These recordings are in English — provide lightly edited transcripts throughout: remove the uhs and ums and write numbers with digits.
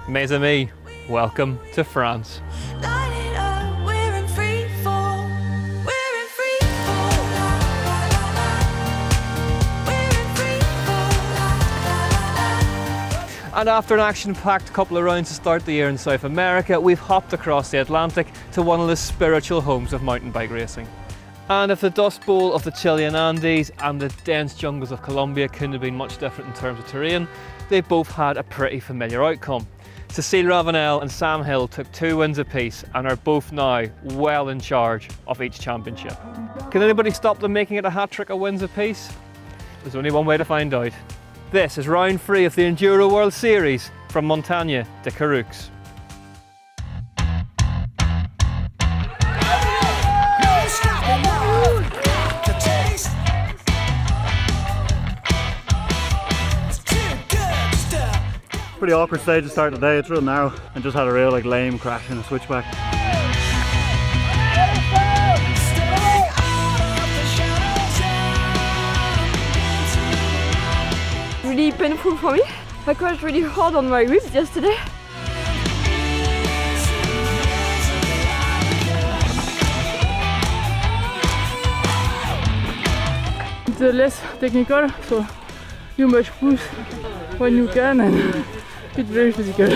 Mes amis, welcome to France. And after an action-packed couple of rounds to start the year in South America, we've hopped across the Atlantic to one of the spiritual homes of mountain bike racing. And if the Dust Bowl of the Chilean Andes and the dense jungles of Colombia couldn't have been much different in terms of terrain, they both had a pretty familiar outcome. Cécile Ravenel and Sam Hill took 2 wins apiece and are both now well in charge of each championship. Can anybody stop them making it a hat-trick of wins apiece? There's only one way to find out. This is round 3 of the Enduro World Series from Montagnes du Caroux. Pretty awkward stage to start the day. It's real narrow and just had a real lame crash in a switchback. Really painful for me. I crashed really hard on my ribs yesterday. It's less technical, so you must push when you can, and it's very physical.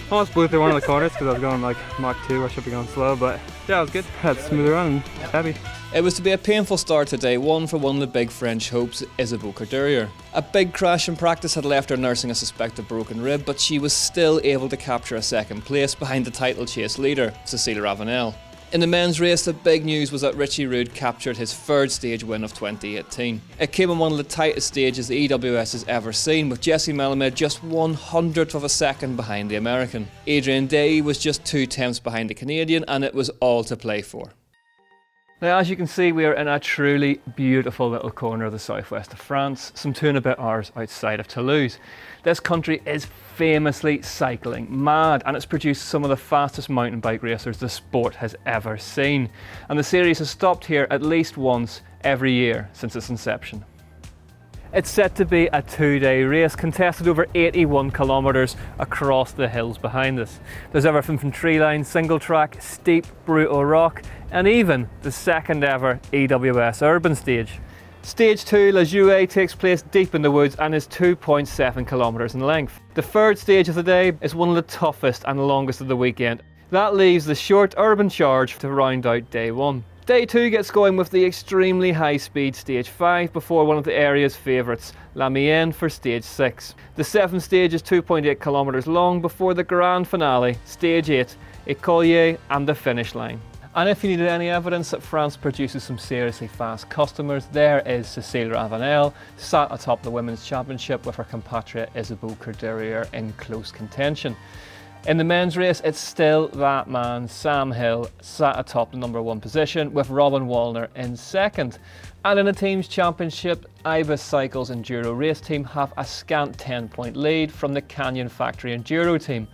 I almost blew through one of the corners because I was going like Mach 2, I should be going slow, but yeah, it was good. Had a smoother run and heavy. It was to be a painful start to day 1 for one of the big French hopes, Isabeau Courtois. A big crash in practice had left her nursing a suspected broken rib, but she was still able to capture a second place behind the title chase leader, Cécile Ravenel. In the men's race, the big news was that Richie Rude captured his 3rd stage win of 2018. It came on one of the tightest stages the EWS has ever seen, with Jesse Melamed just 1/100th of a second behind the American. Adrian Day was just 2/10ths behind the Canadian, and it was all to play for. Now, as you can see, we are in a truly beautiful little corner of the southwest of France, some 2 and a bit hours outside of Toulouse. This country is famously cycling mad, and it's produced some of the fastest mountain bike racers the sport has ever seen. And the series has stopped here at least once every year since its inception. It's set to be a 2-day race, contested over 81 kilometres across the hills behind us. There's everything from tree line, single track, steep, brutal rock, and even the 2nd ever EWS urban stage. Stage 2, La Jouet, takes place deep in the woods and is 2.7 kilometres in length. The 3rd stage of the day is one of the toughest and longest of the weekend. That leaves the short urban charge to round out day 1. Day 2 gets going with the extremely high speed stage 5 before one of the area's favourites, La Mienne, for stage 6. The 7th stage is 2.8 kilometres long before the grand finale, stage 8, Écolier, and the finish line. And if you needed any evidence that France produces some seriously fast customers, there is Cécile Ravenel, sat atop the Women's Championship with her compatriot Isabeau Courtois in close contention. In the men's race, it's still that man, Sam Hill, sat atop the #1 position with Robin Wallner in 2nd. And in the team's championship, Ibis Cycles Enduro race team have a scant 10-point lead from the Canyon Factory Enduro team,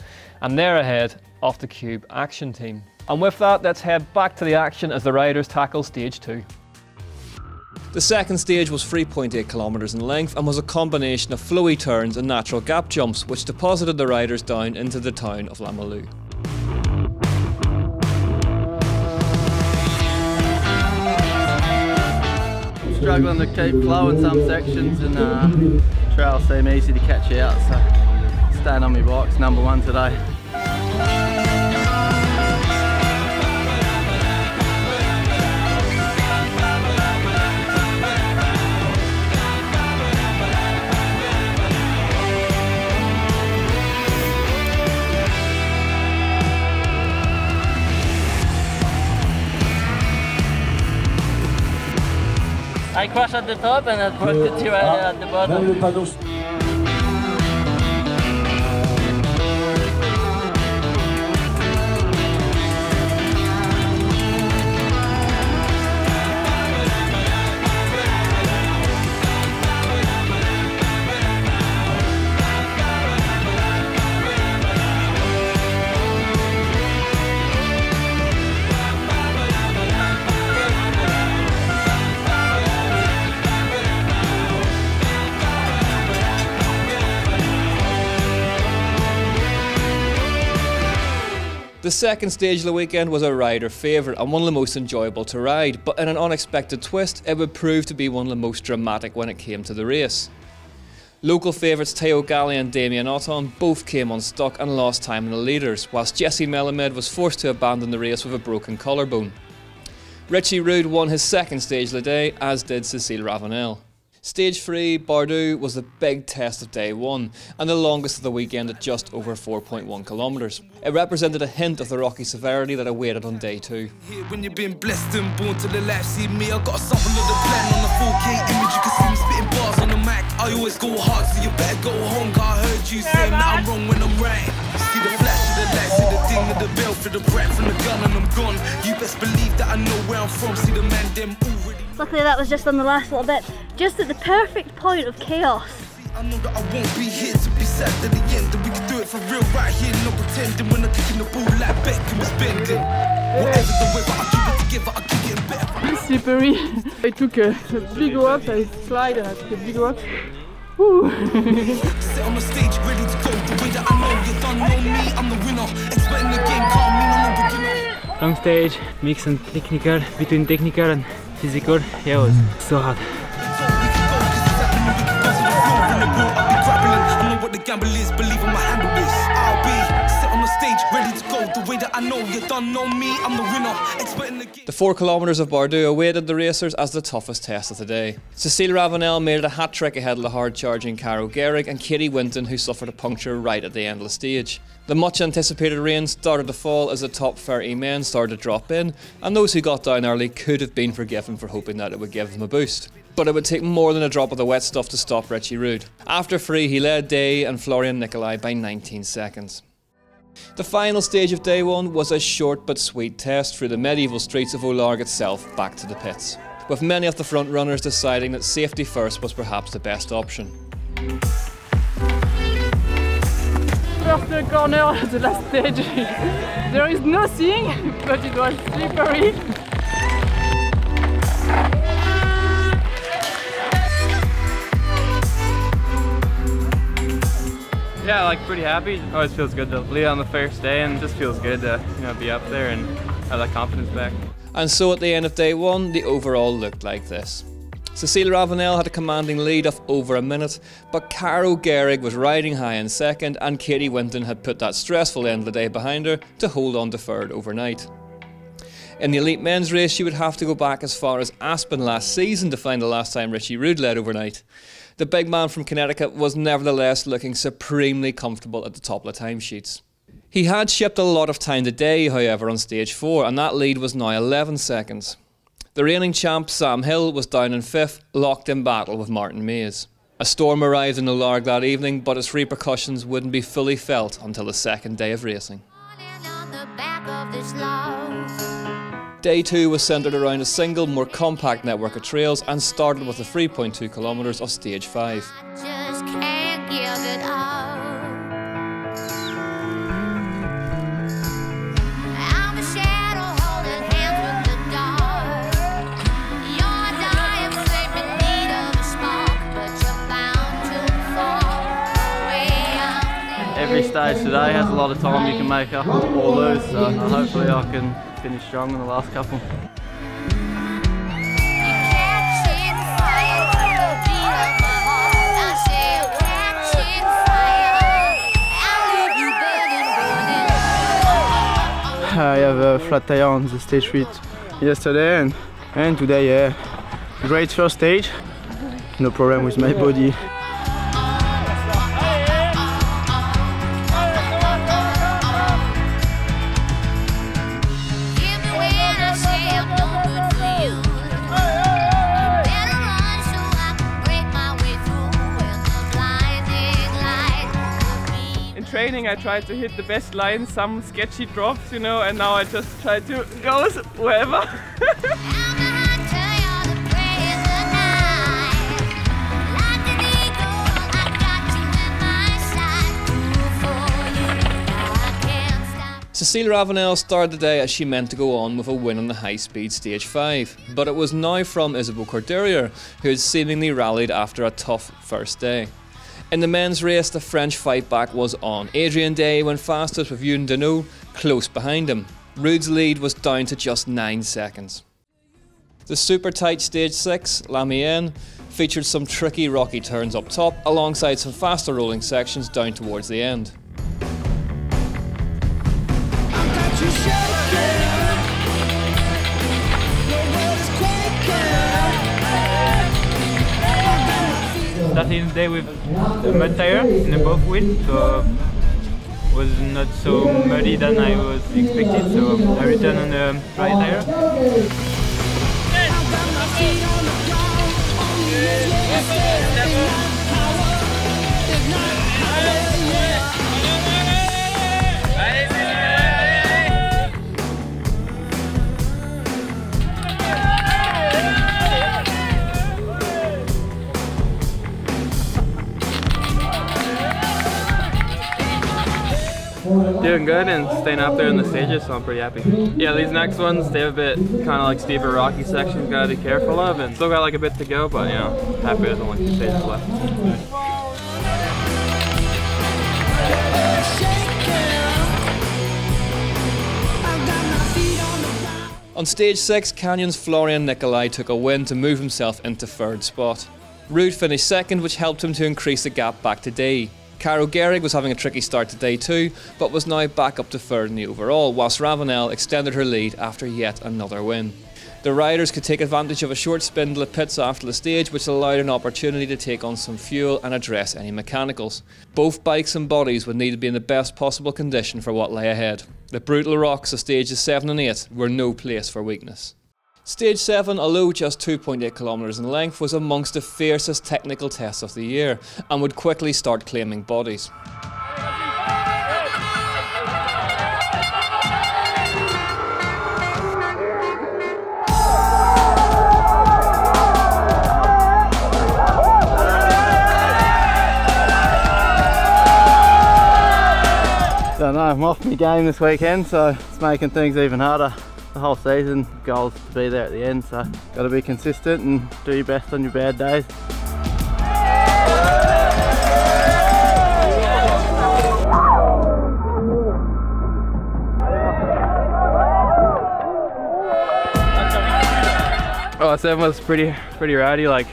and they're ahead of the Cube Action team. And with that, let's head back to the action as the riders tackle stage 2. The 2nd stage was 3.8 kilometres in length and was a combination of flowy turns and natural gap jumps, which deposited the riders down into the town of La Malou. Struggling to keep flow in some sections, and trails seem easy to catch you out, so staying on my bike's #1 today. I crashed at the top and I broke the tire at the bottom. The second stage of the weekend was a rider favourite and one of the most enjoyable to ride, but in an unexpected twist it would prove to be one of the most dramatic when it came to the race. Local favourites Teo Galli and Damien Otton both came unstuck and lost time in the leaders, whilst Jesse Melamed was forced to abandon the race with a broken collarbone. Richie Rude won his second stage of the day, as did Cécile Ravenel. Stage 3, Bordeaux, was the big test of day 1 and the longest of the weekend at just over 4.1 kilometres. It represented a hint of the rocky severity that awaited on day 2. When you've been blessed and born to the left, see me, I got a sample of the plan on the 4K image, you can see me spitting bars on the Mac. I always go hard, so you better go home, cause I heard you saying that I'm wrong when I'm right. See the flash of the lights, see the ding of the bell, for the breath from the gun and I'm gone. You best believe that I know where I'm from, see the man them already. Luckily that was just on the last little bit, just at the perfect point of chaos. I know that I won't be here to be sad at the end, that we can do it for real right here, no pretending. When I'm kicking the ball like Beckham was bending. Whatever the weather, I keep it together, I keep getting better. Slippery. I took a big rocks, I slide and I took a big rocks. Woo. Sit on the stage, ready to go, the way that I know you don't know me, I'm the winner. Expecting the game, can't mean I'm the beginner. Long stage, mix and technical, between technical and physical. Yeah, it was so hard. I know what the gamble is, believe in my handle is. I'll be sit on the stage, ready to go, the way that I know you don't know me, I'm the winner. Expecting the game. The 4 kilometres of Bordeaux awaited the racers as the toughest test of the day. Cécile Ravenel made it a hat-trick ahead of the hard-charging Caro Gehrig and Katie Winton, who suffered a puncture right at the end of the stage. The much-anticipated rain started to fall as the top 30 men started to drop in, and those who got down early could have been forgiven for hoping that it would give them a boost. But it would take more than a drop of the wet stuff to stop Richie Rude. After 3, he led Day and Florian Nicolai by 19 seconds. The final stage of day 1 was a short but sweet test through the medieval streets of Olarg itself back to the pits, with many of the front runners deciding that safety first was perhaps the best option. First corner at the last stage. There is nothing, but it was slippery. Yeah, like pretty happy. Always feels good to lead on the first day, and it just feels good to be up there and have that confidence back. And so at the end of day 1, the overall looked like this. Cécile Ravenel had a commanding lead of over a minute, but Caro Gehrig was riding high in second, and Katie Winton had put that stressful end of the day behind her to hold on to third overnight. In the elite men's race, she would have to go back as far as Aspen last season to find the last time Richie Rude led overnight. The big man from Connecticut was nevertheless looking supremely comfortable at the top of the timesheets. He had shipped a lot of time today, however, on stage 4, and that lead was now 11 seconds. The reigning champ Sam Hill was down in 5th, locked in battle with Martin Mays. A storm arrived in Olarg that evening, but its repercussions wouldn't be fully felt until the second day of racing. Day 2 was centred around a single, more compact network of trails and started with the 3.2 kilometres of stage 5. Every stage today has a lot of time you can make up all those, so hopefully I can finish strong in the last couple. I have a flat tire on the stage 3 yesterday and today, yeah, great first stage, no problem with my body. Training I tried to hit the best lines, some sketchy drops, and now I just try to go wherever. Cécile Ravenel started the day as she meant to go on with a win on the high-speed stage 5, but it was now from Isabeau Cordelier, who had seemingly rallied after a tough first day. In the men's race, the French fight back was on. Adrien Day went fastest with Youn Deneau close behind him. Ruud's lead was down to just 9 seconds. The super tight stage 6, La Mayenne, featured some tricky rocky turns up top alongside some faster rolling sections down towards the end. Starting the day with the mud tire in the both wheels, so it was not so muddy than I was expected, so I returned on the dry tire. Doing good and staying up there in the stages, so I'm pretty happy. Yeah, these next ones, they have a bit kind of like steeper rocky sections gotta be careful of, and still got like a bit to go, but you know, happy there's only 2 stages left. On stage 6, Canyon's Florian Nicolai took a win to move himself into 3rd spot. Ruud finished 2nd, which helped him to increase the gap back to Day. Caro Gehrig was having a tricky start to day 2, but was now back up to 3rd in the overall, whilst Ravenel extended her lead after yet another win. The riders could take advantage of a short spin to the pits after the stage, which allowed an opportunity to take on some fuel and address any mechanicals. Both bikes and bodies would need to be in the best possible condition for what lay ahead. The brutal rocks of stages 7 and 8 were no place for weakness. Stage 7, although just 2.8 kilometres in length, was amongst the fiercest technical tests of the year and would quickly start claiming bodies. Don't know, I'm off my game this weekend, so it's making things even harder. The whole season goal is to be there at the end, so got to be consistent and do your best on your bad days. Oh, 7 was pretty rowdy. Like,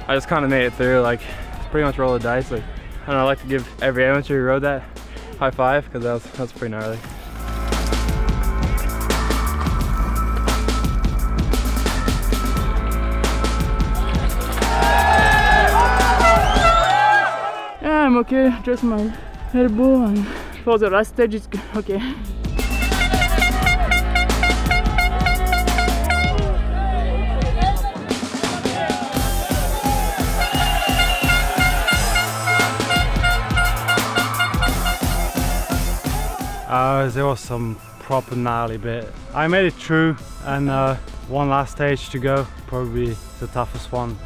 I just kind of made it through. Like, pretty much roll the dice. Like, I don't know, I like to give every amateur who rode that high five, because that was pretty gnarly. I'm okay, just my elbow, and for the last stage it's okay. There was some proper gnarly bit. I made it through, and one last stage to go, probably the toughest one.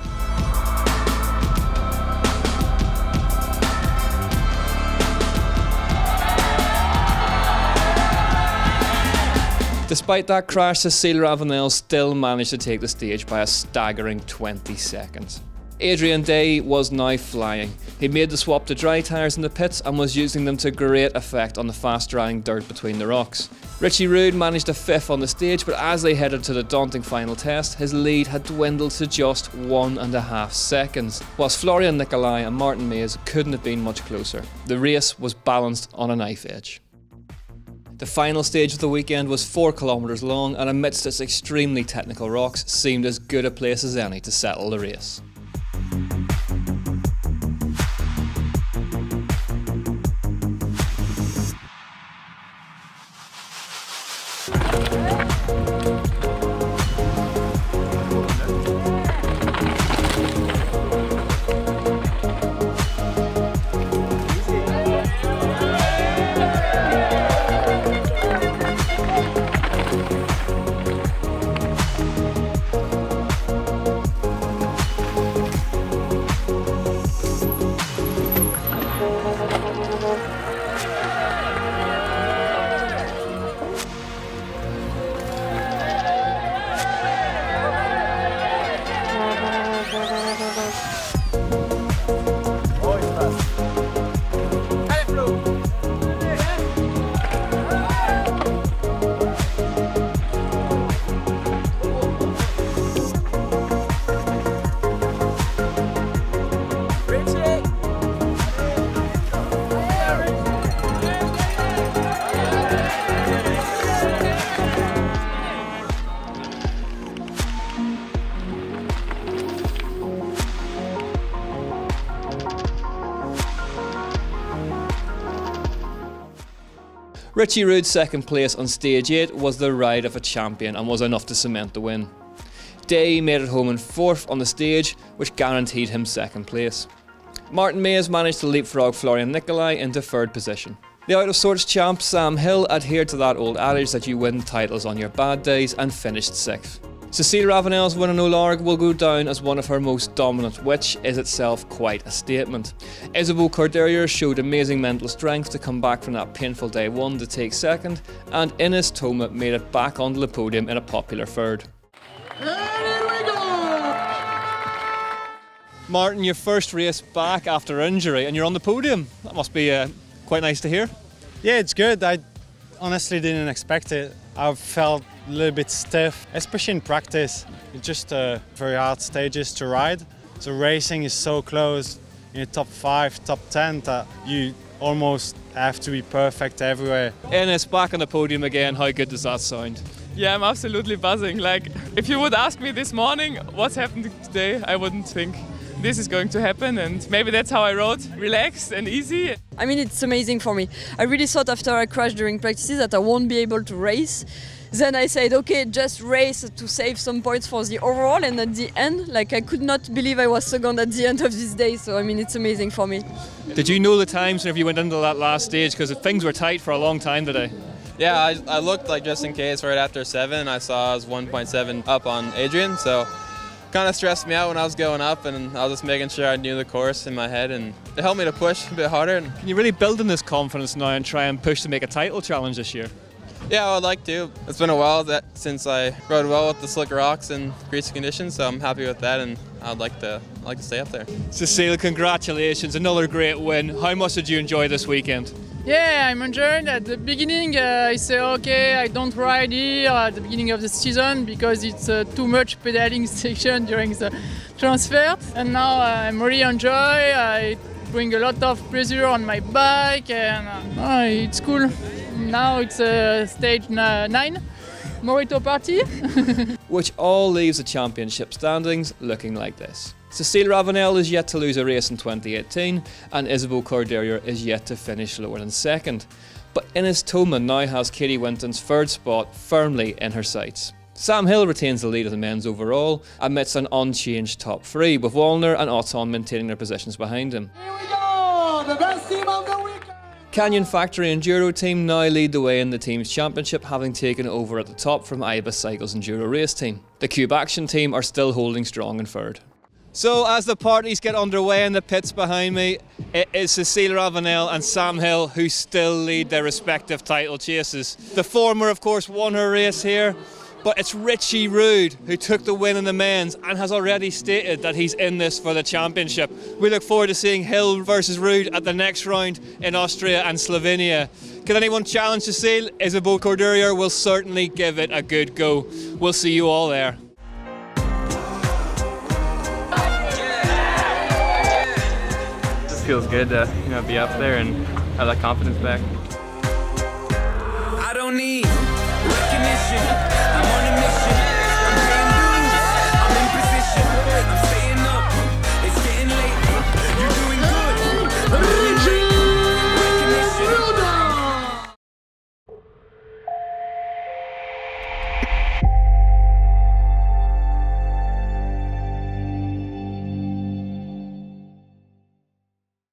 Despite that crash, Cécile Ravenel still managed to take the stage by a staggering 20 seconds. Adrien Day was now flying. He made the swap to dry tyres in the pits and was using them to great effect on the fast-drying dirt between the rocks. Richie Ruud managed a 5th on the stage, but as they headed to the daunting final test, his lead had dwindled to just 1.5 seconds, whilst Florian Nicolai and Martin Mays couldn't have been much closer. The race was balanced on a knife edge. The final stage of the weekend was 4 kilometres long, and amidst its extremely technical rocks, seemed as good a place as any to settle the race. Richie Rude's second place on stage 8 was the ride of a champion and was enough to cement the win. Day made it home in 4th on the stage, which guaranteed him second place. Martin Mays managed to leapfrog Florian Nicolai into 3rd position. The out of sorts champ Sam Hill adhered to that old adage that you win titles on your bad days and finished 6th. Cécile Ravenel's win in Olarg will go down as one of her most dominant, which is itself quite a statement. Isabeau Corderrier showed amazing mental strength to come back from that painful day 1 to take 2nd, and Ines Toma made it back onto the podium in a popular 3rd. Martin, your first race back after injury and you're on the podium. That must be quite nice to hear. Yeah, it's good. I honestly didn't expect it. I felt a little bit stiff, especially in practice. It's just very hard stages to ride. So racing is so close in the top 5, top 10 that you almost have to be perfect everywhere. Ines, back on the podium again, how good does that sound? Yeah, I'm absolutely buzzing. Like, if you would ask me this morning what's happening today, I wouldn't think this is going to happen, and maybe that's how I rode, relaxed and easy. I mean, it's amazing for me. I really thought after I crashed during practices that I won't be able to race. Then I said, okay, just race to save some points for the overall, and at the end, like, I could not believe I was second at the end of this day, so I mean, it's amazing for me. Did you know the times if you went into that last stage? Because things were tight for a long time today. Yeah, I looked like just in case right after 7. I saw I was 1.7 up on Adrian, so kind of stressed me out when I was going up, and I was just making sure I knew the course in my head, and it helped me to push a bit harder. Can you really build on this confidence now and try and push to make a title challenge this year? Yeah, I would like to. It's been a while since I rode well with the slick rocks and greasy conditions, so I'm happy with that, and I'd like to stay up there. Cécile, congratulations, another great win. How much did you enjoy this weekend? Yeah, I'm enjoying. At the beginning, I say, okay, I don't ride here at the beginning of the season because it's too much pedaling section during the transfer. And now I'm really enjoy. I bring a lot of pressure on my bike, and it's cool. Now it's stage 9, Morito party. Which all leaves the championship standings looking like this. Cécile Ravenel is yet to lose a race in 2018, and Isabeau Corderrier is yet to finish lower than 2nd. But Ines Toma now has Katie Winton's 3rd spot firmly in her sights. Sam Hill retains the lead of the men's overall amidst an unchanged top 3, with Wallner and Otton maintaining their positions behind him. Here we go, the best team of the weekend! Canyon Factory Enduro team now lead the way in the team's championship, having taken over at the top from Ibis Cycles Enduro race team. The Cube Action team are still holding strong in 3rd. So as the parties get underway in the pits behind me, it is Cécile Ravenel and Sam Hill who still lead their respective title chases. The former, of course, won her race here, but it's Richie Rude who took the win in the men's and has already stated that he's in this for the championship. We look forward to seeing Hill versus Rude at the next round in Austria and Slovenia. Can anyone challenge Cécile? Isabeau Corderrier will certainly give it a good go. We'll see you all there. Feels good to be up there and have that confidence back. I don't need recognition.